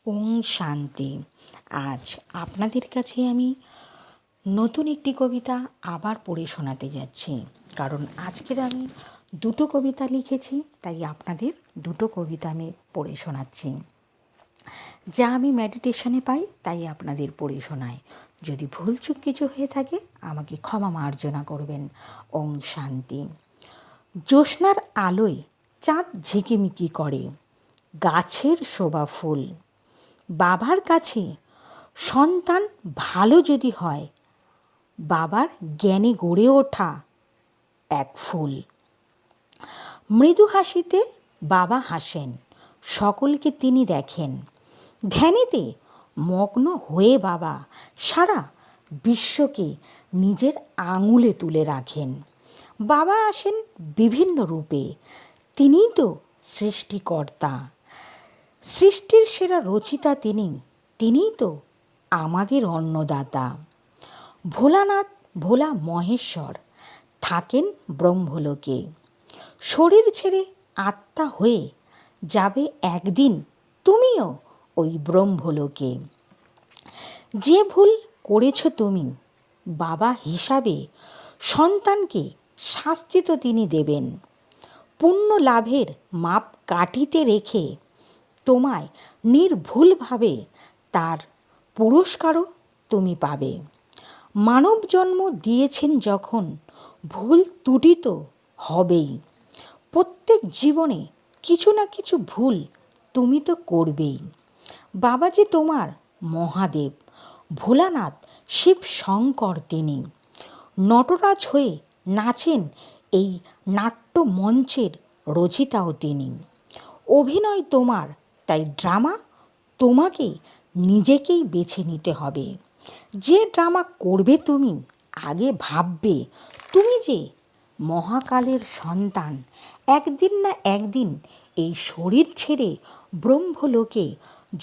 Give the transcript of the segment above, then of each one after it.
ওং শান্তি। আজ আপনাদের কাছে আমি নতুন একটি কবিতা আবার পড়ে শোনাতে যাচ্ছি, কারণ আজকের আমি দুটো কবিতা লিখেছি, তাই আপনাদের দুটো কবিতা আমি পড়ে শোনাচ্ছি। যা আমি মেডিটেশনে পাই তাই আপনাদের পড়ে শোনাই। যদি ভুলচুক কিছু হয়ে থাকে আমাকে ক্ষমা মার্জনা করবেন। ওং শান্তি। জ্যোৎস্নার আলোয় চাঁদ ঝিকিমিকি করে, গাছের শোভা ফুল। বাবার কাছে সন্তান ভালো যদি হয়, বাবার জ্ঞানে গড়ে ওঠা এক ফুল। মৃদু হাসিতে বাবা হাসেন, সকলকে তিনি দেখেন। ধ্যানেতে মগ্ন হয়ে বাবা সারা বিশ্বকে নিজের আঙুলে তুলে রাখেন। বাবা আসেন বিভিন্ন রূপে, তিনিই তো সৃষ্টিকর্তা, সৃষ্টির সেরা রচিতা তিনিই তো আমাদের অন্নদাতা। ভোলানাথ ভোলা মহেশ্বর থাকেন ব্রহ্মলোকে, শরীর ছেড়ে আত্মা হয়ে যাবে একদিন তুমিও ওই ব্রহ্মলোকে। যে ভুল করেছ তুমি বাবা হিসাবে, সন্তানকে শাস্তি তো তিনি দেবেন। পুণ্য লাভের মাপ কাঠিতে রেখে তোমায় নির্ভুলভাবে তার পুরস্কারও তুমি পাবে। মানব জন্ম দিয়েছেন যখন ভুল ত্রুটি তো হবেই। প্রত্যেক জীবনে কিছু না কিছু ভুল তুমি তো করবেই। বাবা যে তোমার মহাদেব, ভোলানাথ শিব শঙ্কর তিনি। নটরাজ হয়ে নাচেন এই নাট্যমঞ্চের রচিতাও তিনি। অভিনয় তোমার, তাই ড্রামা তোমাকে নিজেকেই বেছে নিতে হবে। যে ড্রামা করবে তুমি আগে ভাববে তুমি যে মহাকালের সন্তান, একদিন না একদিন এই শরীর ছেড়ে ব্রহ্মলোকে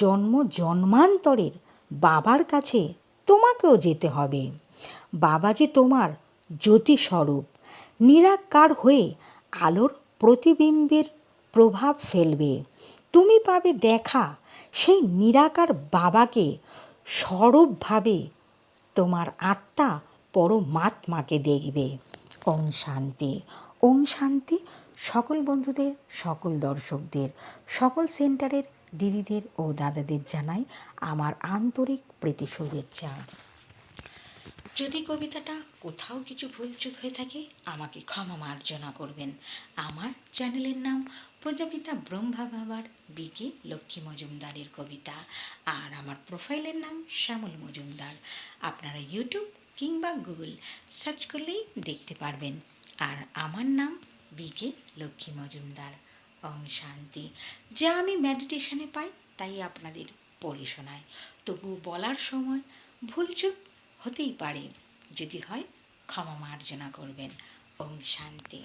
জন্ম জন্মান্তরের বাবার কাছে তোমাকেও যেতে হবে। বাবা যে তোমার জ্যোতিস্বরূপ, নিরাকার হয়ে আলোর প্রতিবিম্বের প্রভাব ফেলবে। তুমি পাবে দেখা সেই নিরাকার বাবাকে স্বরূপভাবে, তোমার আত্মা পরমাত্মাকে দেখবে। ওং শান্তি। ওং শান্তি। সকল বন্ধুদের, সকল দর্শকদের, সকল সেন্টারের দিদিদের ও দাদাদের জানাই আমার আন্তরিক প্রীতি শুভেচ্ছা। যদি কবিতাটা কোথাও কিছু ভুলচুক হয়ে থাকে আমাকে ক্ষমা মার্জনা করবেন। আমার চ্যানেলের নাম প্রজাপিতা ব্রহ্মা বাবার বিকে লক্ষ্মী মজুমদারের কবিতা, আর আমার প্রোফাইলের নাম শ্যামল মজুমদার। আপনারা ইউটিউব কিংবা গুগল সার্চ করলেই দেখতে পারবেন। আর আমার নাম বিকে লক্ষ্মী মজুমদার। ওং শান্তি। যা আমি মেডিটেশনে পাই তাই আপনাদের পড়ে শোনাই। তবু বলার সময় ভুলচুক হতেই পারে, যদি হয় ক্ষমা মার্জনা করবেন। ওং শান্তি।